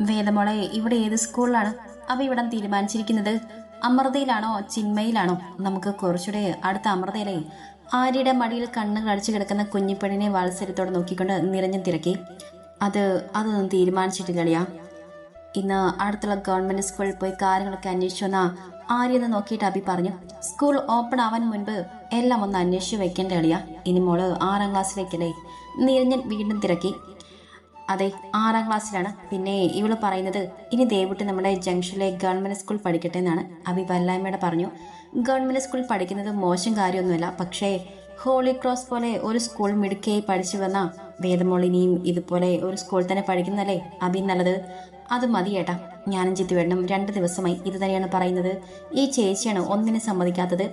വേദമോളെ, ഇവിടെ ഏത് സ്കൂളിലാണ് അവ ഇവിടം തീരുമാനിച്ചിരിക്കുന്നത്? അമൃതയിലാണോ ചിന്മയിലാണോ? നമുക്ക് കുറച്ചുകൂടെ അടുത്ത അമൃതയിലെ ആര്യയുടെ മടിയിൽ കണ്ണ് കടിച്ചു കിടക്കുന്ന കുഞ്ഞിപ്പെണ്ണിനെ വാത്സല്യത്തോടെ നോക്കിക്കൊണ്ട് നിറഞ്ഞു തിരക്കി. അതൊന്നും തീരുമാനിച്ചിട്ടില്ലളിയാ. ഇന്ന് അടുത്തുള്ള ഗവൺമെന്റ് സ്കൂളിൽ പോയി കാര്യങ്ങളൊക്കെ അന്വേഷിച്ചു വന്ന ആര്യെന്ന് നോക്കിയിട്ട് അഭി പറഞ്ഞു. സ്കൂൾ ഓപ്പൺ ആവാൻ മുൻപ് എല്ലാം ഒന്ന് അന്വേഷിച്ചു വെക്കേണ്ട അളിയാ. ഇനി മോള് 6ാം ക്ലാസ്സിലേക്കല്ലേ? നിരഞ്ജൻ വീണ്ടും തിരക്കി. അതെ, 6ാം ക്ലാസ്സിലാണ്. പിന്നെ ഇവള് പറയുന്നത് ഇനി ദേവുട്ടി നമ്മുടെ ജംഗ്ഷനിലെ ഗവൺമെന്റ് സ്കൂൾ പഠിക്കട്ടെ എന്നാണ്. അഭി വല്ലായ്മയുടെ പറഞ്ഞു. ഗവൺമെന്റ് സ്കൂൾ പഠിക്കുന്നത് മോശം കാര്യമൊന്നുമല്ല, പക്ഷേ ഹോളി ക്രോസ് പോലെ ഒരു സ്കൂൾ മിടുക്കയായി പഠിച്ചു വന്ന വേദമോളിനിയും ഇതുപോലെ ഒരു സ്കൂൾ തന്നെ പഠിക്കുന്നല്ലേ അഭി നല്ലത്. അത് മതി ഏട്ടാ. ഞാനും ചിത്തുവേട്ടനും 2 ദിവസമായി ഇത് തന്നെയാണ് പറയുന്നത്. ഈ ചേച്ചിയാണ് ഒന്നിനും സമ്മതിക്കാത്തത്.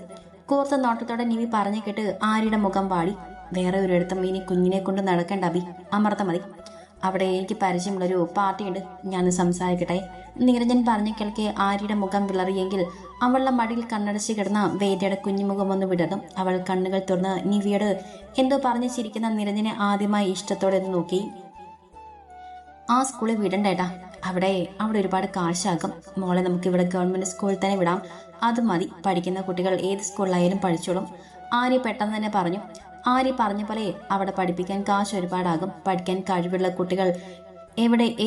കൂർത്ത നോട്ടത്തോടെ നിവി പറഞ്ഞു കേട്ട് ആര്യയുടെ മുഖം വാടി. വേറെ ഒരിടത്തും ഇനി കുഞ്ഞിനെ കൊണ്ട് നടക്കേണ്ട അഭി, അമർത്ത മതി. അവിടെ എനിക്ക് പരിചയമുള്ളൊരു പാർട്ടിയുണ്ട്, ഞാൻ സംസാരിക്കട്ടെ. നിരഞ്ജൻ പറഞ്ഞു കേൾക്കെ ആര്യയുടെ മുഖം വിളറിയെങ്കിൽ അവളുടെ മടിയിൽ കണ്ണടച്ച് കിടന്ന വേദയുടെ കുഞ്ഞുമുഖം ഒന്ന് വിടർന്നു. അവൾ കണ്ണുകൾ തുറന്ന് നിവിയോട് എന്തോ പറഞ്ഞു ചിരിക്കുന്ന നിരഞ്ജനെ ആദ്യമായി ഇഷ്ടത്തോടെ ഒന്ന് നോക്കി. ആ സ്കൂളിൽ വിടണ്ടേട്ടാ, അവിടെ ഒരുപാട് കാശാകും. മോളെ നമുക്ക് ഇവിടെ ഗവൺമെന്റ് സ്കൂളിൽ തന്നെ വിടാം. അത് മതി, പഠിക്കുന്ന കുട്ടികൾ ഏത് സ്കൂളിലായാലും പഠിച്ചോളും. ആര്യ പെട്ടെന്ന് തന്നെ പറഞ്ഞു. ആര്യ പറഞ്ഞ പോലെ അവിടെ പഠിപ്പിക്കാൻ കാശ് ഒരുപാടാകും. പഠിക്കാൻ കഴിവുള്ള കുട്ടികൾ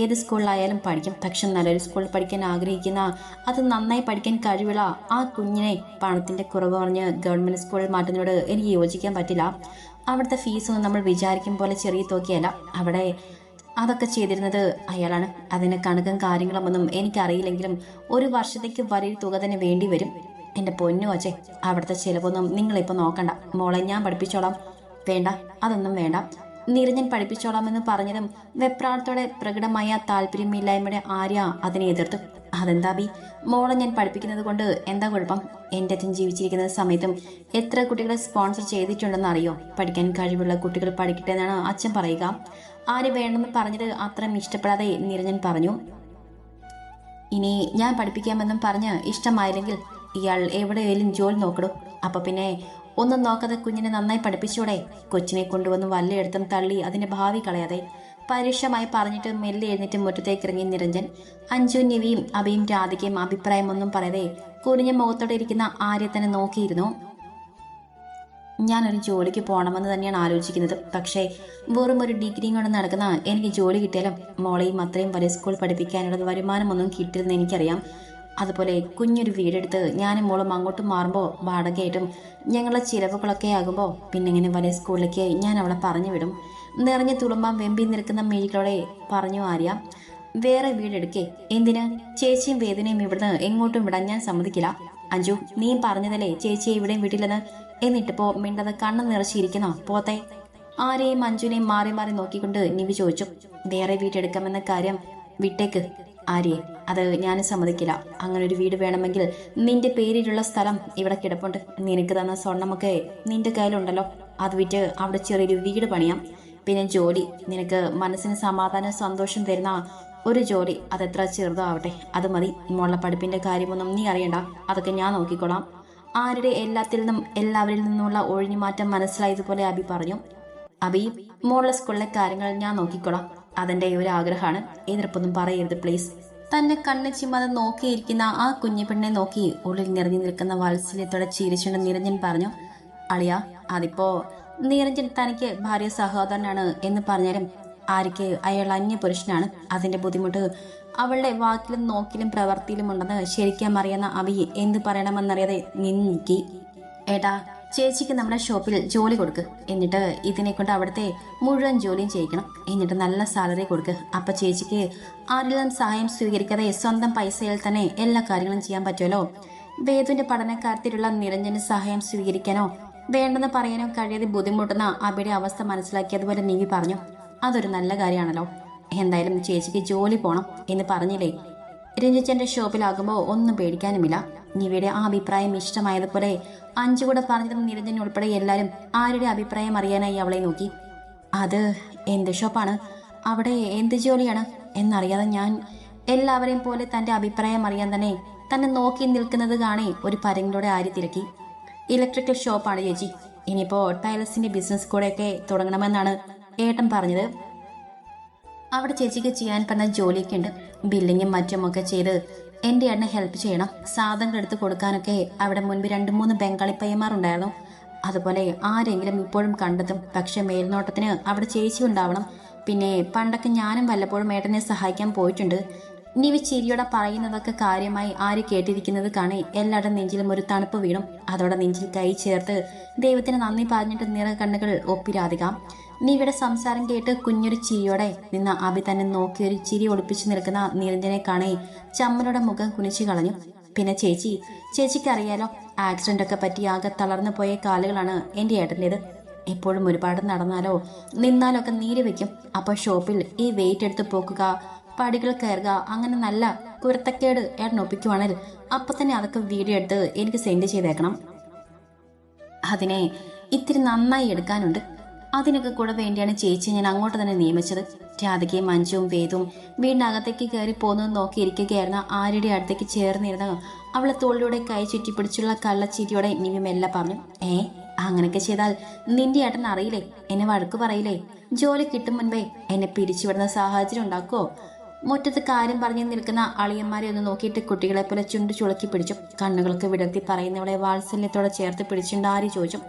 ഏത് സ്കൂളിലായാലും പഠിക്കും. പക്ഷെ നല്ലൊരു സ്കൂളിൽ പഠിക്കാൻ ആഗ്രഹിക്കുന്ന, അത് നന്നായി പഠിക്കാൻ കഴിവുള്ള ആ കുഞ്ഞിനെ പണത്തിന്റെ കുറവ് പറഞ്ഞ് ഗവൺമെന്റ് സ്കൂളിൽ മാറ്റുന്നതോട് എനിക്ക് യോജിക്കാൻ പറ്റില്ല. അവിടുത്തെ ഫീസൊന്നും നമ്മൾ വിചാരിക്കും പോലെ ചെറിയ തുകയല്ല. അവിടെ അതൊക്കെ ചെയ്തിരുന്നത് അയാളാണ്. അതിന്റെ കണക്കും കാര്യങ്ങളുമൊന്നും എനിക്കറിയില്ലെങ്കിലും ഒരു വർഷത്തേക്ക് വലിയൊരു തുക തന്നെ വേണ്ടി വരും. എന്റെ പൊന്നു അച്ഛേ, അവിടുത്തെ ചിലവൊന്നും നിങ്ങളിപ്പോൾ നോക്കണ്ട. മോളെ ഞാൻ പഠിപ്പിച്ചോളാം. വേണ്ട, അതൊന്നും വേണ്ട. നിരഞ്ജൻ പഠിപ്പിച്ചോളാമെന്ന് പറഞ്ഞതും വെപ്രാളത്തോടെ പ്രകടമായ താല്പര്യമില്ലായ്മയുടെ ആര്യ അതിനെ എതിർത്തു. അതെന്താ ബി, മോളെ ഞാൻ പഠിപ്പിക്കുന്നത് കൊണ്ട് എന്താ കുഴപ്പം? എൻ്റെ അച്ഛൻ ജീവിച്ചിരിക്കുന്ന സമയത്തും എത്ര കുട്ടികളെ സ്പോൺസർ ചെയ്തിട്ടുണ്ടെന്ന് അറിയോ? പഠിക്കാൻ കഴിവുള്ള കുട്ടികൾ പഠിക്കട്ടെ എന്നാണ് അച്ഛൻ പറയുക. ആര്യ വേണമെന്ന് പറഞ്ഞത് അത്രയും ഇഷ്ടപ്പെടാതെ നിരഞ്ജൻ പറഞ്ഞു. ഇനി ഞാൻ പഠിപ്പിക്കാമെന്നും പറഞ്ഞ് ഇഷ്ടമായില്ലെങ്കിൽ ഇയാൾ എവിടെയെങ്കിലും ജോലി നോക്കടൂ. അപ്പൊ പിന്നെ ഒന്നും നോക്കാതെ കുഞ്ഞിനെ നന്നായി പഠിപ്പിച്ചൂടെ? കൊച്ചിനെ കൊണ്ടുവന്ന് വല്ലയിടത്തും തള്ളി അതിന്റെ ഭാവി കളയാതെ, പരുഷമായി പറഞ്ഞിട്ട് മെല്ലെ എഴുന്നേറ്റ് മുറ്റത്തേക്ക് ഇറങ്ങി നിരഞ്ജൻ. അഞ്ജു, നിവിയും അഭിയും രാധികയും അഭിപ്രായമൊന്നും പറയാതെ കുനിഞ്ഞ മുഖത്തോടെ ഇരിക്കുന്ന ആര്യ തന്നെ നോക്കിയിരുന്നു. ഞാനൊരു ജോലിക്ക് പോകണമെന്ന് തന്നെയാണ് ആലോചിക്കുന്നത്. പക്ഷേ വെറും ഒരു ഡിഗ്രിയും കൊണ്ട് നടക്കുന്ന എനിക്ക് ജോലി കിട്ടിയാലും മോളെയും അത്രയും വലിയ സ്കൂൾ പഠിപ്പിക്കാനുള്ള വരുമാനമൊന്നും കിട്ടില്ലെന്ന് എനിക്കറിയാം. അതുപോലെ കുഞ്ഞൊരു വീടെടുത്ത് ഞാനും മോളും അങ്ങോട്ട് മാറുമ്പോൾ വാടകയായിട്ടും ഞങ്ങളുടെ ചിലവുകളൊക്കെ ആകുമ്പോൾ പിന്നെ ഇങ്ങനെ വലിയ സ്കൂളിലേക്ക് ഞാൻ അവളെ പറഞ്ഞു വിടും. നിറഞ്ഞ തുളുമ്പാൻ വെമ്പി നിൽക്കുന്ന മിഴികളോടെ പറഞ്ഞു ആര്യ. വേറെ വീടെടുക്കേ? എന്തിന്? ചേച്ചിയും വേദനയും ഇവിടുന്ന് എങ്ങോട്ടും വിടാൻ ഞാൻ സമ്മതിക്കില്ല. അഞ്ജു, നീയും പറഞ്ഞതല്ലേ ചേച്ചിയെ ഇവിടെയും വിടില്ലെന്ന്? എന്നിട്ടിപ്പോ മിണ്ടത് കണ്ണ് നിറച്ചിരിക്കുന്നോ? പോത്തെ. ആരെയും അഞ്ജുനെയും മാറി മാറി നോക്കിക്കൊണ്ട് നിവി ചോദിച്ചു. വേറെ വീടെടുക്കാമെന്ന കാര്യം വിട്ടേക്ക് ആര്യെ, അത് ഞാനും സമ്മതിക്കില്ല. അങ്ങനെ ഒരു വീട് വേണമെങ്കിൽ നിന്റെ പേരിലുള്ള സ്ഥലം ഇവിടെ കിടപ്പുണ്ട്. നിനക്ക് തന്ന സ്വർണമൊക്കെ നിന്റെ കയ്യിലുണ്ടല്ലോ, അത് വിറ്റ് അവിടെ ചെറിയൊരു വീട് പണിയാം. പിന്നെ ജോലി, നിനക്ക് മനസ്സിന് സമാധാനം സന്തോഷം തരുന്ന ഒരു ജോലി, അതെത്ര ചെറുതോ ആവട്ടെ, അത് മതി. മോളുടെ പഠിപ്പിന്റെ കാര്യമൊന്നും നീ അറിയണ്ട, അതൊക്കെ ഞാൻ നോക്കിക്കോളാം. ആരുടെ എല്ലാവരിൽ നിന്നുള്ള ഒഴിഞ്ഞുമാറ്റം മനസ്സിലായതുപോലെ അബി പറഞ്ഞു. അബി, മോളുടെ സ്കൂളിലെ കാര്യങ്ങൾ ഞാൻ നോക്കിക്കോളാം. അതെന്റെ ഒരു ആഗ്രഹമാണ്. എതിർപ്പൊന്നും പറയരുത് പ്ലീസ്. തന്നെ കണ്ണ് ചിമ്മാതെ നോക്കിയിരിക്കുന്ന ആ കുഞ്ഞു പെണ്ണെ നോക്കി ഉള്ളിൽ നിറഞ്ഞു നിൽക്കുന്ന വാത്സല്യത്തോടെ ചിരിച്ചുകൊണ്ട് നിരഞ്ജൻ പറഞ്ഞു. അളിയ, അതിപ്പോ നിരഞ്ജൻ തനിക്ക് ഭാര്യ സഹോദരനാണ് എന്ന് പറഞ്ഞാലും ആര്യക്ക് അയാൾ അന്യപുരുഷനാണ്. അതിന്റെ ബുദ്ധിമുട്ട് അവളുടെ വാക്കിലും നോക്കിലും പ്രവൃത്തിയിലും ഉണ്ടെന്ന് ശരിക്കും അറിയുന്ന അബി എന്ത് പറയണമെന്നറിയാതെ നിക്കി. ഏട്ടാ, ചേച്ചിക്ക് നമ്മുടെ ഷോപ്പിൽ ജോലി കൊടുക്ക്. എന്നിട്ട് ഇതിനെ കൊണ്ട് അവിടുത്തെ മുഴുവൻ ജോലിയും ചെയ്യിക്കണം. എന്നിട്ട് നല്ല സാലറി കൊടുക്ക്. അപ്പൊ ചേച്ചിക്ക് ആരിലും സഹായം സ്വീകരിക്കാതെ സ്വന്തം പൈസയിൽ തന്നെ എല്ലാ കാര്യങ്ങളും ചെയ്യാൻ പറ്റുമല്ലോ. വേദുവിന്റെ പഠനക്കാര്യത്തിലുള്ള നിരഞ്ജന് സഹായം സ്വീകരിക്കാനോ വേണ്ടെന്ന് പറയാനോ കഴിയാതെ ബുദ്ധിമുട്ടുന്ന അബിയുടെ അവസ്ഥ മനസ്സിലാക്കിയതുപോലെ നിവി പറഞ്ഞു. അതൊരു നല്ല കാര്യമാണല്ലോ. എന്തായാലും ചേച്ചിക്ക് ജോലി പോണം എന്ന് പറഞ്ഞില്ലേ? രഞ്ജിച്ചന്റെ ഷോപ്പിലാകുമ്പോൾ ഒന്നും പേടിക്കാനുമില്ല. നിവിയുടെ ആ അഭിപ്രായം ഇഷ്ടമായതുപോലെ അഞ്ചു കൂടെ പറഞ്ഞതും നിരഞ്ജൻ ഉൾപ്പെടെ എല്ലാവരും ആരുടെ അഭിപ്രായം അറിയാനായി അവളെ നോക്കി. അത് എന്ത് ഷോപ്പാണ്? അവിടെ എന്ത് ജോലിയാണ് എന്നറിയാതെ ഞാൻ എല്ലാവരെയും പോലെ തന്റെ അഭിപ്രായം അറിയാൻ തന്നെ നോക്കി നിൽക്കുന്നത് കാണേ ഒരു പരങ്ങിലൂടെ ആര്യ തിരക്കി. ഇലക്ട്രിക്കൽ ഷോപ്പാണ് ചേച്ചി. ഇനിയിപ്പോ ടൈലസിന്റെ ബിസിനസ് കൂടെയൊക്കെ തുടങ്ങണമെന്നാണ് ഏട്ടൻ പറഞ്ഞത്. അവിടെ ചേച്ചിക്ക് ചെയ്യാൻ പറഞ്ഞ ജോലിയൊക്കെ ഉണ്ട്. ബില്ലിങ്ങും മറ്റുമൊക്കെ ചെയ്ത് എൻ്റെ ഏട്ടനെ ഹെൽപ്പ് ചെയ്യണം. സാധനങ്ങൾ എടുത്ത് കൊടുക്കാനൊക്കെ അവിടെ മുൻപ് 2-3 ബംഗാളി പയ്യന്മാരുണ്ടായിരുന്നു. അതുപോലെ ആരെങ്കിലും ഇപ്പോഴും കണ്ടെത്തും. പക്ഷെ മേൽനോട്ടത്തിന് അവിടെ ചേച്ചി ഉണ്ടാവണം. പിന്നെ പണ്ടൊക്കെ ഞാനും വല്ലപ്പോഴും ഏട്ടനെ സഹായിക്കാൻ പോയിട്ടുണ്ട്. നിവി ചിരിയോടെ പറയുന്നതൊക്കെ കാര്യമായി ആര് കേട്ടിരിക്കുന്നത് കാണി എല്ലാവരുടെ നെഞ്ചിലും ഒരു തണുപ്പ് വീണു. അതോടെ നെഞ്ചിൽ കൈ ചേർത്ത് ദൈവത്തിന് നന്ദി പറഞ്ഞിട്ട് നിറ കണ്ണുകൾ ഒപ്പിരാധിക്കാം. നിവിയുടെ സംസാരം കേട്ട് കുഞ്ഞൊരു ചിരിയോടെ നിന്ന അഭി തന്നെ നോക്കി ഒരു ചിരി ഒളിപ്പിച്ചു നിൽക്കുന്ന നിരഞ്ജനെ കാണി ചമ്മലോടെ മുഖം കുനിച്ചു കളഞ്ഞു. പിന്നെ ചേച്ചിക്ക് അറിയാലോ, ആക്സിഡന്റ് ഒക്കെ പറ്റി ആകെ തളർന്നു പോയ കാലുകളാണ് എൻ്റെ ഏട്ടൻ്റെത്. എപ്പോഴും ഒരുപാട് നടന്നാലോ നിന്നാലോ ഒക്കെ നീര് വെക്കും. അപ്പോൾ ഷോപ്പിൽ ഈ വെയിറ്റ് എടുത്ത് പോക്കുക, പടികൾ കയറുക, അങ്ങനെ നല്ല കുരുത്തക്കേട് ഏട്ടൻ ഒപ്പിക്കുവാണെങ്കിൽ അപ്പൊ തന്നെ അതൊക്കെ വീഡിയോ എടുത്ത് എനിക്ക് സെൻഡ് ചെയ്തേക്കണം. അതിനെ ഇത്തിരി നന്നായി എടുക്കാനുണ്ട്. അതിനൊക്കെ കൂടെ വേണ്ടിയാണ് ചേച്ചി ഞാൻ അങ്ങോട്ട് തന്നെ നിയമിച്ചത്. രാധികയും മഞ്ജുവും വേദവും വീടിനകത്തേക്ക് കയറി പോകുന്നത് നോക്കിയിരിക്കുകയായിരുന്ന ആരുടെ അടുത്തേക്ക് ചേർന്നിരുന്ന അവളെ തോളിലൂടെ കൈ ചുറ്റിപ്പിടിച്ചുള്ള കള്ളച്ചിരിയോടെ നിവി മെല്ലെ പറഞ്ഞു, അങ്ങനെയൊക്കെ ചെയ്താൽ നിന്റെ ഏട്ടൻ അറിയില്ലേ, എന്നെ വഴക്ക് പറയില്ലേ? ജോലി കിട്ടും മുൻപേ എന്നെ പിരിച്ചുവിടുന്ന സാഹചര്യം ഉണ്ടാക്കുവോ? മുറ്റത്ത് കാര്യം പറഞ്ഞു നിൽക്കുന്ന അളിയന്മാരെ ഒന്ന് നോക്കിയിട്ട് കുട്ടികളെ പോലെ ചുണ്ടു ചുളക്കി പിടിച്ചു. കണ്ണുകൾക്ക് വിടർത്തി പറയുന്നവളെ വാത്സല്യത്തോടെ ചേർത്ത് പിടിച്ചുകൊണ്ട് ആര് ചോദിച്ചു.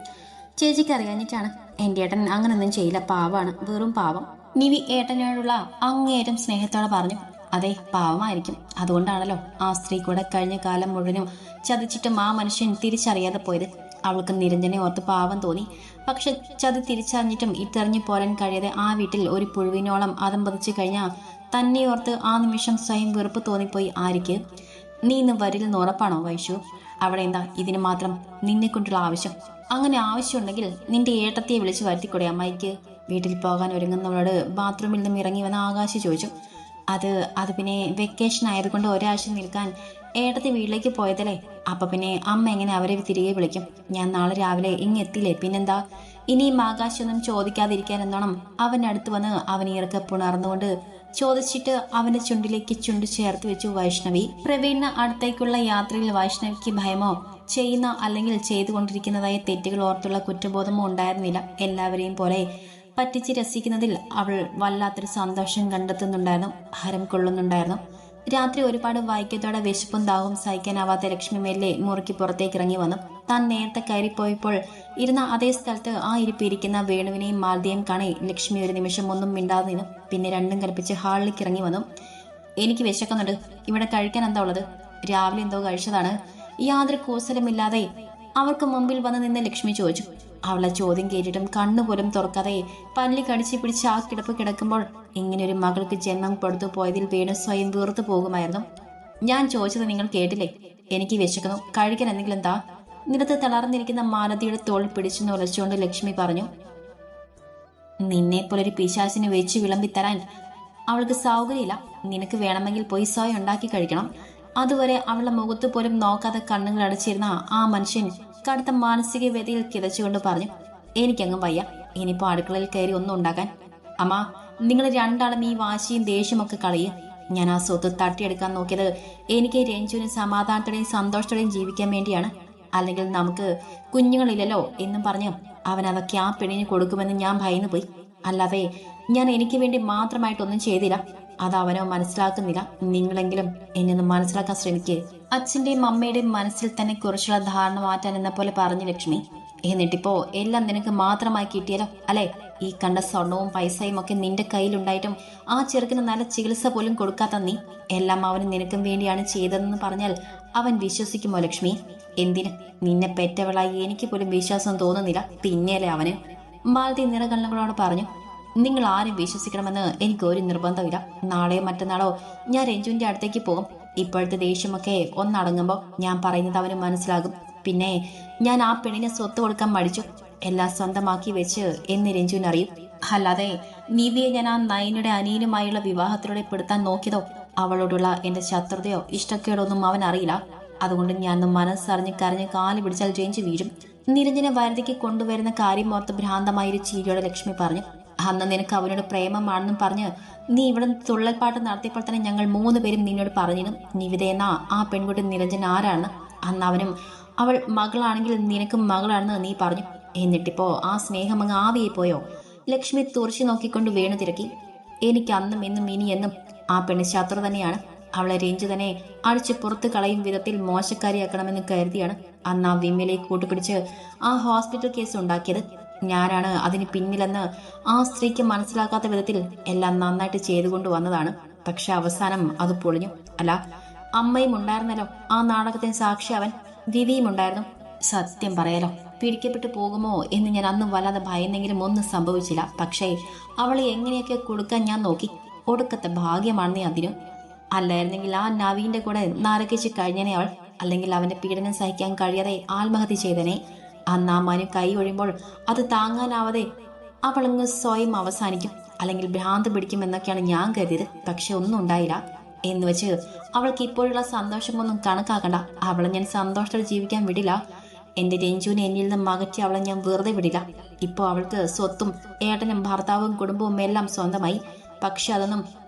ചേച്ചിക്ക് അറിയാഞ്ഞിട്ടാണ്. എൻ്റെ ഏട്ടൻ അങ്ങനൊന്നും ചെയ്യില്ല, പാവാണ്, വെറും പാവം. നിവി ഏട്ടനോടുള്ള അങ്ങേയറ്റം സ്നേഹത്തോടെ പറഞ്ഞു. അതെ, പാവമായിരിക്കും. അതുകൊണ്ടാണല്ലോ ആ സ്ത്രീ കൂടെ കഴിഞ്ഞ കാലം മുഴുവനും ചതിച്ചിട്ടും ആ മനുഷ്യൻ തിരിച്ചറിയാതെ പോയത്. അവൾക്ക് നിരഞ്ജനെ ഓർത്ത് പാവം തോന്നി. പക്ഷെ ചതി തിരിച്ചറിഞ്ഞിട്ടും ഇട്ടെറിഞ്ഞു പോരാൻ കഴിയാതെ ആ വീട്ടിൽ ഒരു പുഴുവിനോളം അതമ്പതിച്ചു കഴിഞ്ഞാൽ തന്നെ ഓർത്ത് ആ നിമിഷം സ്വയം വെറുപ്പ് തോന്നിപ്പോയി ആര്യക്ക്. നീ ഇന്ന് വരില്ലെന്ന് ഉറപ്പാണോ വൈഷു? അവിടെ എന്താ ഇതിന് മാത്രം നിന്നെ കൊണ്ടുള്ള ആവശ്യം? അങ്ങനെ ആവശ്യമുണ്ടെങ്കിൽ നിന്റെ ഏട്ടത്തിയെ വിളിച്ച് വരുത്തിക്കൂടെ അമ്മായിക്ക്? വീട്ടിൽ പോകാൻ ഒരുങ്ങുന്നവളോട് ബാത്റൂമിൽ നിന്നും ഇറങ്ങി വന്ന ആകാശ് ചോദിച്ചു. അത് പിന്നെ വെക്കേഷൻ ആയതുകൊണ്ട് ഒരാഴ്ച നിൽക്കാൻ ഏട്ടത്തി വീട്ടിലേക്ക് പോയതല്ലേ. അപ്പൊ പിന്നെ അമ്മ എങ്ങനെ അവരെ തിരികെ വിളിക്കും? ഞാൻ നാളെ രാവിലെ ഇങ്ങെത്തില്ലേ, പിന്നെന്താ? ഇനിയും ആകാശൊന്നും ചോദിക്കാതിരിക്കാൻ എന്നോണം അവൻ്റെ അടുത്ത് വന്ന് അവൻ ഇറക്കെ പുണർന്നുകൊണ്ട് ചോദിച്ചിട്ട് അവന്റെ ചുണ്ടിലേക്ക് ചുണ്ട് ചേർത്ത് വെച്ചു വൈഷ്ണവി. പ്രവീണിന് അടുത്തേക്കുള്ള യാത്രയിൽ വൈഷ്ണവിക്ക് ഭയമോ ചെയ്യുന്ന അല്ലെങ്കിൽ ചെയ്തുകൊണ്ടിരിക്കുന്നതായ തെറ്റുകൾ ഓർത്തുള്ള കുറ്റബോധമോ ഉണ്ടായിരുന്നില്ല. എല്ലാവരെയും പോലെ പറ്റിച്ച് രസിക്കുന്നതിൽ അവൾ വല്ലാത്തൊരു സന്തോഷം കണ്ടെത്തുന്നുണ്ടായിരുന്നു, ഹരം കൊള്ളുന്നുണ്ടായിരുന്നു. രാത്രി ഒരുപാട് വൈകിയതോടെ വിശപ്പും ദാഹവും സഹിക്കാനാവാത്ത ലക്ഷ്മി മെല്ലെ മുറിക്ക് പുറത്തേക്ക് ഇറങ്ങി വന്നു. താൻ നേരത്തെ കയറിപ്പോയപ്പോൾ ഇരുന്ന അതേ സ്ഥലത്ത് ആ ഇരിപ്പിരിക്കുന്ന വേണുവിനെയും മാലതിയെയും കാണി ലക്ഷ്മി ഒരു നിമിഷം ഒന്നും മിണ്ടാതെ നിന്നു. പിന്നെ രണ്ടും കൽപ്പിച്ച് ഹാളിലേക്ക് ഇറങ്ങി വന്നു. എനിക്ക് വിശക്കുന്നുണ്ട്, ഇവിടെ കഴിക്കാൻ എന്താ ഉള്ളത്? രാവിലെ എന്തോ കഴിച്ചതാണ്. യാതൊരു കൂസലമില്ലാതെ അവർക്ക് മുമ്പിൽ വന്ന് നിന്ന് ലക്ഷ്മി ചോദിച്ചു. അവളെ ചോദ്യം കേട്ടിട്ടും കണ്ണുപോലും തുറക്കാതെ പല്ലി കടിച്ചു പിടിച്ച് ആ കിടപ്പ് കിടക്കുമ്പോൾ ഇങ്ങനൊരു മകൾക്ക് ജന്മം കൊടുത്തു പോയതിൽ വേണു സ്വയം വീർത്തു പോകുമായിരുന്നു. ഞാൻ ചോദിച്ചത് നിങ്ങൾ കേട്ടില്ലേ? എനിക്ക് വിശക്കുന്നു, കഴിക്കാൻ എന്തെങ്കിലും എന്താ? നിലത്ത് തളർന്നിരിക്കുന്ന മാലതിയുടെ തോൾ പിടിച്ചു നുലച്ചുകൊണ്ട് ലക്ഷ്മി പറഞ്ഞു. നിന്നെപ്പോലൊരു പിശാചിന് വെച്ച് വിളമ്പിത്തരാൻ അവൾക്ക് സൗകര്യമില്ല. നിനക്ക് വേണമെങ്കിൽ പോയി സ്വയം ഉണ്ടാക്കി കഴിക്കണം. അതുവരെ അവളുടെ മുഖത്ത് പോലും നോക്കാതെ കണ്ണുകൾ അടച്ചിരുന്ന ആ മനുഷ്യൻ കടുത്ത മാനസിക വ്യതയിൽ കിതച്ചുകൊണ്ട് പറഞ്ഞു. എനിക്കങ്ങും വയ്യ ഇനിയിപ്പോ അടുക്കളയിൽ കയറി ഒന്നും ഉണ്ടാക്കാൻ. അമ്മ, നിങ്ങൾ രണ്ടാളും ഈ വാശിയും ദേഷ്യമൊക്കെ കളയും. ഞാൻ ആ സ്വത്ത് തട്ടിയെടുക്കാൻ നോക്കിയത് എനിക്ക് രഞ്ജുവിന് സമാധാനത്തോടെയും സന്തോഷത്തോടെയും ജീവിക്കാൻ വേണ്ടിയാണ്. അല്ലെങ്കിൽ നമുക്ക് കുഞ്ഞുങ്ങളില്ലല്ലോ എന്നും പറഞ്ഞു അവൻ അതൊക്കെ ആ പെണ്ണിന് കൊടുക്കുമെന്ന് ഞാൻ ഭയന്നു പോയി. അല്ലാതെ ഞാൻ എനിക്ക് വേണ്ടി മാത്രമായിട്ടൊന്നും ചെയ്തില്ല. അത് അവനോ മനസ്സിലാക്കുന്നില്ല. നിങ്ങളെങ്കിലും എന്നെ ഒന്ന് മനസ്സിലാക്കാൻ ശ്രമിക്കുക. അച്ഛന്റെയും അമ്മയുടെയും മനസ്സിൽ തന്നെ കുറിച്ചുള്ള ധാരണ മാറ്റാൻ എന്ന പോലെ പറഞ്ഞു ലക്ഷ്മി. എന്നിട്ടിപ്പോ എല്ലാം നിനക്ക് മാത്രമായി കിട്ടിയാലോ അല്ലെ? ഈ കണ്ട സ്വർണവും പൈസയും ഒക്കെ നിന്റെ കയ്യിലുണ്ടായിട്ടും ആ ചെറുക്കിന് നല്ല ചികിത്സ പോലും കൊടുക്കാത്ത നീ എല്ലാം അവന് നിനക്കും വേണ്ടിയാണ് ചെയ്തതെന്ന് പറഞ്ഞാൽ അവൻ വിശ്വസിക്കുമോ ലക്ഷ്മി? എന്തിന്? നിന്നെ പെറ്റവളായി എനിക്ക് പോലും വിശ്വാസം തോന്നുന്നില്ല, പിന്നെയല്ലേ അവന്? മാലതി നിറകണ്ണുകളോട് പറഞ്ഞു. നിങ്ങൾ ആരും വിശ്വസിക്കണമെന്ന് എനിക്ക് ഒരു നിർബന്ധമില്ല. നാളെയോ മറ്റന്നാളോ ഞാൻ രഞ്ജുവിന്റെ അടുത്തേക്ക് പോകും. ഇപ്പോഴത്തെ ദേഷ്യമൊക്കെ ഒന്നടങ്ങുമ്പോൾ ഞാൻ പറയുന്നത് അവന് മനസ്സിലാകും. പിന്നെ ഞാൻ ആ പെണ്ണിനെ സ്വത്ത് കൊടുക്കാൻ മടിച്ചു, എല്ലാം സ്വന്തമാക്കി വെച്ച് എന്ന് രഞ്ജുവിനറിയും. അല്ലാതെ നിവിയെ ഞാൻ ആ നയനയുടെ അനിയനുമായുള്ള വിവാഹത്തിലൂടെ പെടുത്താൻ നോക്കിയതോ അവളോടുള്ള എന്റെ ശത്രുതയോ ഇഷ്ടക്കേടോ ഒന്നും അവൻ അറിയില്ല. അതുകൊണ്ട് ഞാൻ മനസ്സറിഞ്ഞ് കരഞ്ഞ് കാല് പിടിച്ചാൽ രഞ്ജു വീഴും. നിരഞ്ജനെ വരുതിക്ക് കൊണ്ടുവരുന്ന കാര്യം ഓർത്ത് ഭ്രാന്തമായൊരു ചിരിയോടെ ലക്ഷ്മി പറഞ്ഞു. അന്ന് നിനക്ക് അവനോട് പ്രേമമാണെന്നും പറഞ്ഞ് നീ ഇവിടെ തുള്ളൽപ്പാട്ട് നടത്തിയപ്പോൾ തന്നെ ഞങ്ങൾ 3 പേരും നിന്നോട് പറഞ്ഞിരുന്നു നിവിത എന്ന ആ പെൺകുട്ടി നിരഞ്ജൻ ആരാണെന്ന്. അന്ന് അവനും അവൾ മകളാണെങ്കിൽ നിനക്കും മകളാണെന്ന് നീ പറഞ്ഞു. എന്നിട്ടിപ്പോ ആ സ്നേഹം അങ്ങ് ആവിയെ പോയോ? ലക്ഷ്മി തുറച്ചു നോക്കിക്കൊണ്ട് വേണു തിരക്കി. എനിക്ക് അന്നും ഇന്നും ഇനി എന്നും ആ പെണ്ണ് ശത്രു തന്നെയാണ്. അവളെ രഞ്ജു തന്നെ അടിച്ച് പുറത്ത് കളയും വിധത്തിൽ മോശക്കാരിയാക്കണമെന്ന് കരുതിയാണ് അന്ന് ആ വിമലയെ കൂട്ടുപിടിച്ച് ആ ഹോസ്പിറ്റൽ കേസ് ഉണ്ടാക്കിയത്. ഞാനാണ് അതിന് പിന്നിലെന്ന് ആ സ്ത്രീക്ക് മനസ്സിലാക്കാത്ത വിധത്തിൽ എല്ലാം നന്നായിട്ട് ചെയ്തുകൊണ്ട് വന്നതാണ്. പക്ഷെ അവസാനം അത് പൊളിഞ്ഞു. അല്ല, അമ്മയും ഉണ്ടായിരുന്നല്ലോ ആ നാടകത്തിന് സാക്ഷി. അവൻ വിവിയും ഉണ്ടായിരുന്നു. സത്യം പറയാലോ, പിടിക്കപ്പെട്ടു പോകുമോ എന്ന് ഞാൻ അന്ന് വല്ലാതെ ഭയന്നെങ്കിലും ഒന്നും സംഭവിച്ചില്ല. പക്ഷേ അവളെ എങ്ങനെയൊക്കെ കൊടുക്കാൻ ഞാൻ നോക്കി. ഒടുക്കത്തെ ഭാഗ്യമാണെന്നേ അതിനും. അല്ലായിരുന്നെങ്കിൽ ആ നവീന്റെ കൂടെ നരകിച്ച് കഴിഞ്ഞനെ അവൾ. അല്ലെങ്കിൽ അവന്റെ പീഡനം സഹിക്കാൻ കഴിയാതെ ആത്മഹത്യ ചെയ്തനെ. അന്ന് ആ മനു കൈ ഒഴിയുമ്പോൾ അത് താങ്ങാനാവാതെ അവളങ്ങ് സ്വയം അവസാനിക്കും, അല്ലെങ്കിൽ ഭ്രാന്ത് പിടിക്കും എന്നൊക്കെയാണ് ഞാൻ കരുതിയത്. പക്ഷെ ഒന്നും ഉണ്ടായില്ല. എന്ന് വെച്ച് അവൾക്ക് ഇപ്പോഴുള്ള സന്തോഷമൊന്നും കണക്കാക്കണ്ട. അവളെ ഞാൻ സന്തോഷത്തോടെ ജീവിക്കാൻ വിടില്ല. എന്റെ രഞ്ജുവിനെ എന്നിൽ നിന്ന് അകറ്റി അവളെ ഞാൻ വെറുതെ വിടില്ല. ഇപ്പോൾ അവൾക്ക് സ്വത്തും ഏട്ടനും ഭർത്താവും കുടുംബവും എല്ലാം സ്വന്തമായി. പക്ഷെ അതൊന്നും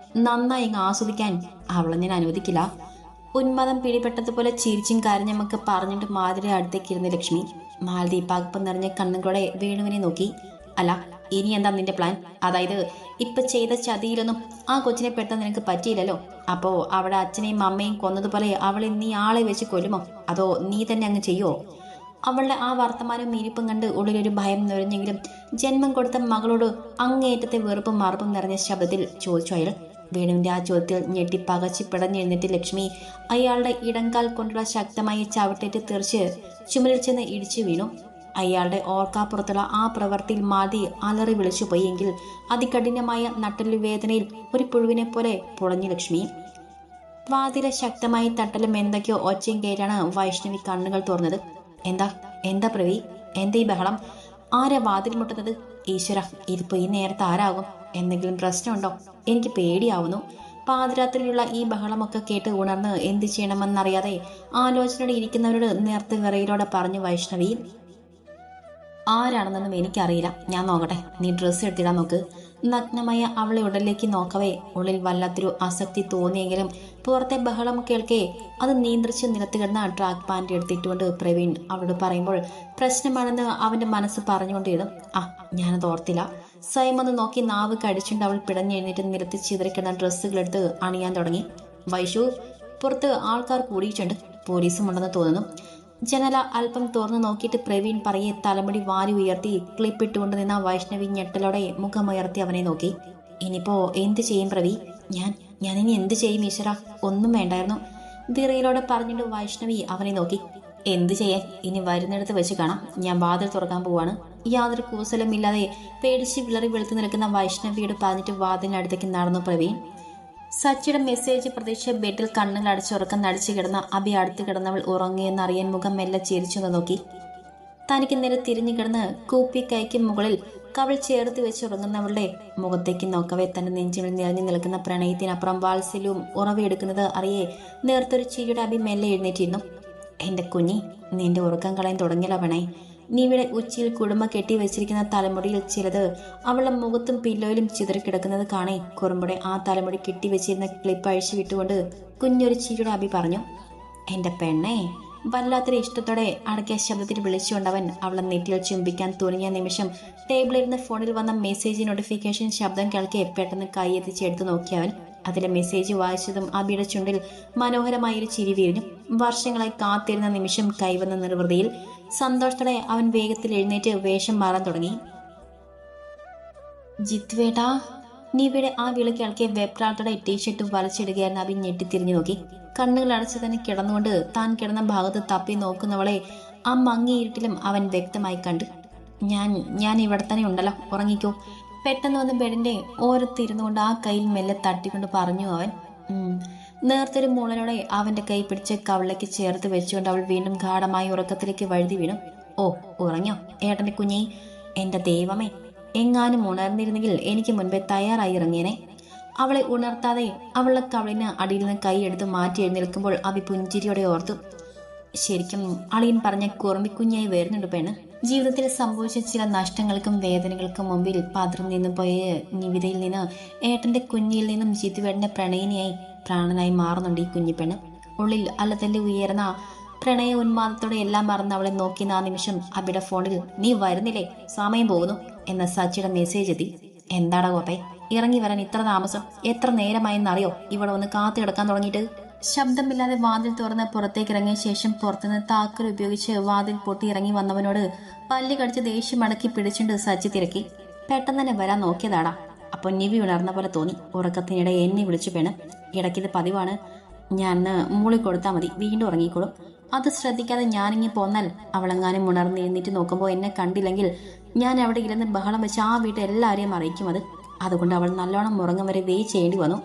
നന്നായി ആസ്വദിക്കാൻ അവളെ ഞാൻ അനുവദിക്കില്ല. ഉന്മാദം പിടിപെട്ടതുപോലെ ചിരിച്ചും കരഞ്ഞമൊക്കെ പറഞ്ഞിട്ട് മാതിരി അടുത്തേക്ക് ഇരുന്ന് ലക്ഷ്മി. മാലതി പകപ്പം നിറഞ്ഞ കണ്ണുകളോടെ വേണുവിനെ നോക്കി. അല്ല, ഇനി എന്താ നിന്റെ പ്ലാൻ? അതായത് ഇപ്പൊ ചെയ്ത ചതിയിലൊന്നും ആ കൊച്ചിനെ പെട്ടെന്ന് നിനക്ക് പറ്റിയില്ലല്ലോ. അപ്പോ അവിടെ അച്ഛനെയും അമ്മയും കൊന്നതുപോലെ അവളെ നീ ആളെ വെച്ച് കൊല്ലുമോ? അതോ നീ തന്നെ അങ്ങ് ചെയ്യുമോ? അവളുടെ ആ വർത്തമാനവും ഇരിപ്പും കണ്ട് ഉള്ളിലൊരു ഭയം നിറഞ്ഞെങ്കിലും ജന്മം കൊടുത്ത മകളോട് അങ്ങേയറ്റത്തെ വെറുപ്പും മറുപ്പും നിറഞ്ഞ ശബ്ദത്തിൽ ചോദിച്ചു അയാൾ. വേണുവിന്റെ ആ ചോദ്യത്തിൽ ഞെട്ടി പകച്ചു പിടഞ്ഞെഴുന്നിട്ട് ലക്ഷ്മി അയാളുടെ ഇടങ്കാൽ കൊണ്ടുള്ള ശക്തമായ ചവിട്ടേറ്റ് തെറിച്ച് ചുമലിൽ ചെന്ന് ഇടിച്ചു വീണു. അയാളുടെ ഓർക്കാപ്പുറത്തുള്ള ആ പ്രവൃത്തിയിൽ മാതി അലറി വിളിച്ചു പോയി. എങ്കിൽ അതികഠിനമായ നട്ടലു വേദനയിൽ ഒരു പുഴുവിനെ പോലെ പൊളഞ്ഞു ലക്ഷ്മി. വാതിലെ ശക്തമായി തട്ടലും എന്തൊക്കെയോ ഒച്ചയും കേട്ടാണ് വൈഷ്ണവി കണ്ണുകൾ തുറന്നത്. എന്താ എന്താ പ്രവി, എന്താ ഈ ബഹളം? ആരാ വാതിൽ മുട്ടുന്നത്? ഈശ്വര, ഇതിപ്പോ ഈ നേരത്തെ ആരാകും? എന്തെങ്കിലും പ്രശ്നമുണ്ടോ? എനിക്ക് പേടിയാവുന്നു. പാതിരാത്രിയിലുള്ള ഈ ബഹളമൊക്കെ കേട്ട് ഉണർന്ന് എന്ത് ചെയ്യണമെന്നറിയാതെ ആലോചനയോടെ ഇരിക്കുന്നവരോട് നേർത്ത് വിറയിലോടെ പറഞ്ഞു വൈഷ്ണവി. ആരാണെന്നൊന്നും എനിക്കറിയില്ല, ഞാൻ നോക്കട്ടെ, നീ ഡ്രസ്സ് എടുത്തിടാൻ നോക്ക്. നഗ്നമായ അവളെ ഉടലിലേക്ക് നോക്കവേ ഉള്ളിൽ വല്ലാത്തൊരു ആസക്തി തോന്നിയെങ്കിലും പുറത്തെ ബഹളം കേൾക്കെ അത് നിയന്ത്രിച്ച് നിലത്ത് കിടന്ന ട്രാക്ക് പാൻറ് എടുത്തിട്ടുകൊണ്ട് പ്രവീൺ അവളോട് പറയുമ്പോൾ പ്രശ്നമാണെന്ന് അവന്റെ മനസ്സ് പറഞ്ഞുകൊണ്ടിരുന്നു. ഞാനത് ഓർത്തില്ല. സ്വയം ഒന്ന് നോക്കി നാവ് കടിച്ചുകൊണ്ട് അവൾ പിടഞ്ഞെഴുന്നേറ്റ് നിലത്ത് ചിതറിക്കിടന്ന ഡ്രസ്സുകളെടുത്ത് അണിയാൻ തുടങ്ങി. വൈഷു, പുറത്ത് ആൾക്കാർ കൂടിയിട്ടുണ്ട്, പോലീസും ഉണ്ടെന്ന് തോന്നുന്നു. ജനല അല്പം തുറന്നു നോക്കിയിട്ട് പ്രവീൺ പറയെ തലമുടി വാരി ഉയർത്തി ക്ലിപ്പിട്ടുകൊണ്ട് നിന്ന വൈഷ്ണവി ഞെട്ടലോടെ മുഖമുയർത്തി അവനെ നോക്കി. ഇനിയിപ്പോ എന്ത് ചെയ്യും പ്രവി? ഞാൻ ഇനി എന്ത് ചെയ്യും ഈശ്വര? ഒന്നും വേണ്ടായിരുന്നു, വിറയിലോടെ പറഞ്ഞിട്ട് വൈഷ്ണവി അവനെ നോക്കി. എന്ത് ചെയ്യാൻ? ഇനി വരുന്നിടത്ത് വെച്ച് കാണാം. ഞാൻ വാതിൽ തുറക്കാൻ പോവാണ്. യാതൊരു കൂസലമില്ലാതെ പേടിച്ച് വിളറി വെളുത്തു നിൽക്കുന്ന വൈഷ്ണവിയോട് പറഞ്ഞിട്ട് വാതിലിനടുത്തേക്ക് നടന്നു പ്രവീൺ. സച്ചിയുടെ മെസ്സേജ് പ്രതീക്ഷ ബെഡിൽ കണ്ണുകൾ അടച്ചുറക്കം നടിച്ചു കിടന്ന അഭി അടുത്ത് കിടന്നവൾ ഉറങ്ങിയെന്നറിയാൻ മുഖം മെല്ലെ ചിരിച്ചു നോക്കി. തനിക്ക് നേരെ തിരിഞ്ഞു കിടന്ന് കൂപ്പി കൈക്ക് മുകളിൽ കവൾ ചേർത്ത് വെച്ച് ഉറങ്ങുന്നവളുടെ മുഖത്തേക്ക് നോക്കവേ തന്റെ നെഞ്ചിൽ നിറഞ്ഞു നിൽക്കുന്ന പ്രണയത്തിനപ്പുറം വാത്സല്യവും ഉറവെടുക്കുന്നത് അറിയെ നേർത്തൊരു ചിരിയുടെ അഭി മെല്ലെ എഴുന്നേറ്റിരുന്നു. എന്റെ കുഞ്ഞി, നിന്റെ ഉറക്കം കളയാൻ തുടങ്ങിയല്ലോ വേണേ. നീവിടെ ഉച്ചിയിൽ കുടുംബ കെട്ടി വെച്ചിരിക്കുന്ന തലമുടിയിൽ ചിലത് അവളുടെ മുഖത്തും പില്ലോയിലും ചിതറിക്കിടക്കുന്നത് കാണേ കുറുമ്പടെ ആ തലമുടി കെട്ടിവെച്ചിരുന്ന ക്ലിപ്പ് അഴിച്ചു വിട്ടുകൊണ്ട് കുഞ്ഞൊരു ചിരിയുടെ അഭി പറഞ്ഞു. എന്റെ പെണ്ണേ, വല്ലാത്തൊരു ഇഷ്ടത്തോടെ അടക്കിയ ശബ്ദത്തിൽ വിളിച്ചുകൊണ്ടവൻ അവളെ നെറ്റിയിൽ ചുംബിക്കാൻ തുനിഞ്ഞ നിമിഷം ടേബിളിരുന്ന് ഫോണിൽ വന്ന മെസ്സേജ് നോട്ടിഫിക്കേഷൻ ശബ്ദം കേൾക്കെ പെട്ടെന്ന് കൈ എത്തിച്ചെടുത്ത് നോക്കിയവൻ. അതിലെ മെസ്സേജ് വായിച്ചതും അബിയുടെ ചുണ്ടിൽ മനോഹരമായൊരു ചിരി വീഴുന്നു. വർഷങ്ങളായി കാത്തിരുന്ന നിമിഷം കൈവന്ന നിർവൃതിയിൽ സന്തോഷത്തോടെ അവൻ വേഗത്തിൽ എഴുന്നേറ്റ് വേഷം മാറാൻ തുടങ്ങി. ജിത്വേട്ടാ, നീവിടെ ആ വിളി കേൾക്കെ വെപ്രാളത്തോടെ ടീഷർട്ട് വലിച്ചിടുകയായിരുന്നു. അബി ഞെട്ടിത്തിരിഞ്ഞു നോക്കി. കണ്ണുകൾ അടച്ചു തന്നെ കിടന്നുകൊണ്ട് താൻ കിടന്ന ഭാഗത്ത് തപ്പി നോക്കുന്നവളെ ആ മങ്ങിയിരുട്ടിലും അവൻ വ്യക്തമായി കണ്ടു. ഞാൻ ഇവിടെ തന്നെ ഉണ്ടല്ലോ, ഉറങ്ങിക്കോ. പെട്ടെന്ന് വന്ന് ബെഡിന്റെ ഓരത്തിരുന്നുകൊണ്ട് ആ കയ്യിൽ മെല്ലെ തട്ടിക്കൊണ്ട് പറഞ്ഞു അവൻ. നേർത്തൊരു മൂളനോടെ അവന്റെ കൈ പിടിച്ച് കവളിലേക്ക് ചേർത്ത് വെച്ചുകൊണ്ട് അവൾ വീണ്ടും ഗാഠമായ ഉറക്കത്തിലേക്ക് വഴുതി വീണു. ഓ, ഉറങ്ങിയോ ഏട്ടന്റെ കുഞ്ഞി? എന്റെ ദൈവമേ, എങ്ങാനും ഉണർന്നിരുന്നെങ്കിൽ എനിക്ക് മുൻപേ തയ്യാറായി ഇറങ്ങിയനെ. അവളെ ഉണർത്താതെ അവളുടെ കവളിന് അടിയിൽ നിന്ന് കൈ എടുത്ത് മാറ്റി എഴുന്നേൽക്കുമ്പോൾ അഭി പുഞ്ചിരിയോടെ ഓർത്തു. ശരിക്കും അളിയൻ പറഞ്ഞ കുറുമ്പിക്കുഞ്ഞായി വരുന്നുണ്ട് പെണ്ണ്. ജീവിതത്തിൽ സംഭവിച്ച ചില നഷ്ടങ്ങൾക്കും വേദനകൾക്കും മുമ്പിൽ പതർന്നു നിന്നു പോയ നിവിതയിൽ നിന്ന് ഏട്ടന്റെ കുഞ്ഞിൽ നിന്നും ജിത്തുവേട്ടന്റെ പ്രണയിനിയായി പ്രാണനായി മാറുന്നുണ്ട് ഈ കുഞ്ഞിപ്പെണ്ണ്. ഉള്ളിൽ അല്ലതല്ലി ഉയർന്ന പ്രണയ ഉന്മാദത്തോടെ എല്ലാം മറന്ന് അവളെ നോക്കിയ ആ നിമിഷം അബിയുടെ ഫോണിൽ നീ വരുന്നില്ലേ, സമയം പോകുന്നു എന്ന സച്ചിയുടെ മെസ്സേജ് എത്തി. എന്താടാ കോപ്പേ? ഇറങ്ങി വരാൻ ഇത്ര താമസം? എത്ര നേരമായെന്നറിയോ ഇവിടെ ഒന്ന് കാത്തു കിടക്കാൻ തുടങ്ങിയിട്ട്? ശബ്ദമില്ലാതെ വാതിൽ തുറന്ന് പുറത്തേക്ക് ഇറങ്ങിയ ശേഷം പുറത്തുനിന്ന് താക്കോൽ ഉപയോഗിച്ച് വാതിൽ പൊട്ടി ഇറങ്ങി വന്നവനോട് പല്ല് കടിച്ച് ദേഷ്യം മടക്കി പിടിച്ചുകൊണ്ട് സച്ചി തിരക്കി. പെട്ടെന്ന് തന്നെ വരാൻ നോക്കിയതാടാ. അപ്പൊ നിവി ഉണർന്ന പോലെ തോന്നി. ഉറക്കത്തിനിടെ എന്നെ വിളിച്ചു വേണം. ഇടയ്ക്കിത് പതിവാണ്. ഞാൻ മൂളി കൊടുത്താൽ മതി, വീണ്ടും ഉറങ്ങിക്കോളും. അത് ശ്രദ്ധിക്കാതെ ഞാനിങ്ങി പോന്നാൽ അവളെങ്ങാനും ഉണർന്ന് എഴുന്നേറ്റ് നോക്കുമ്പോൾ എന്നെ കണ്ടില്ലെങ്കിൽ ഞാൻ അവിടെ ഇരുന്ന് ബഹളം വെച്ച് ആ വീട്ടിൽ എല്ലാവരെയും അറിയിക്കും. അതുകൊണ്ട് അവൾ നല്ലോണം ഉറങ്ങും വരെ വെയിറ്റ് ചെയ്യേണ്ടി വന്നു.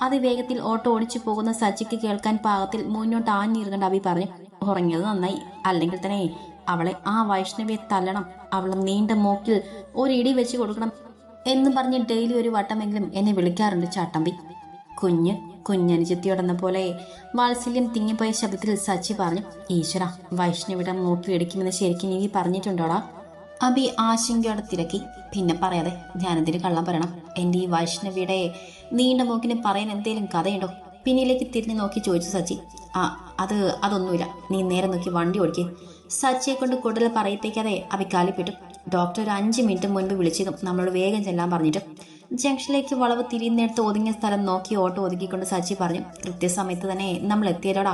അതിവേഗത്തിൽ ഓട്ടോ ഓടിച്ചു പോകുന്ന സച്ചിക്ക് കേൾക്കാൻ പാകത്തിൽ മുന്നോട്ട് ആഞ്ഞിരുകേണ്ട അഭി പറഞ്ഞു. ഉറങ്ങിയത് നന്നായി, അല്ലെങ്കിൽ തന്നെ അവളെ ആ വൈഷ്ണവിയെ തല്ലണം. അവളെ നീണ്ട മൂക്കിൽ ഒരു ഇടി വെച്ച് കൊടുക്കണം എന്ന് പറഞ്ഞ് ഡെയിലി ഒരു വട്ടമെങ്കിലും എന്നെ വിളിക്കാറുണ്ട് ചാട്ടമ്പി. കുഞ്ഞനുജത്തിയോടെന്ന പോലെ വാത്സല്യം തിങ്ങിപ്പോയ ശബ്ദത്തിൽ സച്ചി പറഞ്ഞു. ഈശ്വര, വൈഷ്ണവിയുടെ മൂക്കി ഇടിക്കുമെന്ന് ശരിക്കും നീ പറഞ്ഞിട്ടുണ്ടോടാ? അഭി ആശങ്കയോടെ തിരക്കി. പിന്നെ പറയാതെ ഞാനെന്തിനു കള്ളം പറയണം? എൻ്റെ ഈ വൈഷ്ണവിയുടെ നീണ്ട മൂക്കിന് പറയാൻ എന്തേലും കഥയുണ്ടോ? പിന്നിലേക്ക് തിരിഞ്ഞു നോക്കി ചോദിച്ചു സച്ചി. അതൊന്നുമില്ല, നീ നേരെ നോക്കി വണ്ടി ഓടിക്കേ. സച്ചിയെ കൊണ്ട് കൂടുതൽ പറയിപ്പിക്കാതെ അഭി കാലിപ്പെട്ടു. ഡോക്ടർ ഒരു 5 മിനിറ്റ് മുൻപ് വിളിച്ചതും നമ്മളോട് വേഗം ചെല്ലാൻ പറഞ്ഞിട്ട്. ജംഗ്ഷനിലേക്ക് വളവ് തിരിയുന്നിടത്ത് ഒതുങ്ങിയ സ്ഥലം നോക്കി ഓട്ടോ ഒതുക്കിക്കൊണ്ട് സച്ചി പറഞ്ഞു. കൃത്യസമയത്ത് തന്നെ നമ്മൾ എത്തിയല്ലോടാ.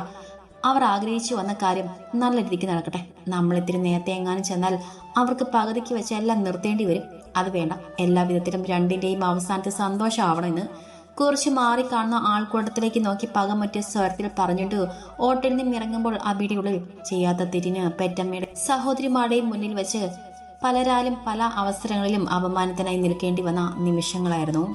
അവർ ആഗ്രഹിച്ചു വന്ന കാര്യം നല്ല രീതിക്ക് നടക്കട്ടെ. നമ്മളിത്തിരി നേരത്തെ എങ്ങാനും ചെന്നാൽ അവർക്ക് പകുതിക്ക് വെച്ച് എല്ലാം നിർത്തേണ്ടി വരും. അത് വേണ്ട, എല്ലാ വിധത്തിലും രണ്ടിൻ്റെയും അവസാനത്തെ സന്തോഷമാവണമെന്ന് കുറച്ച് മാറി കാണുന്ന ആൾക്കൂട്ടത്തിലേക്ക് നോക്കി പകമൊറ്റ സ്വരത്തിൽ പറഞ്ഞിട്ട് ഓട്ടോയിൽ നിന്നും ഇറങ്ങുമ്പോൾ അബിയുടെ ഉള്ളിൽ ചെയ്യാത്ത തെറ്റിന് പെറ്റമ്മയുടെ സഹോദരിമാരുടെയും മുന്നിൽ വെച്ച് പലരാലും പല അവസരങ്ങളിലും അപമാനത്തിനായി നിൽക്കേണ്ടി വന്ന നിമിഷങ്ങളായിരുന്നു.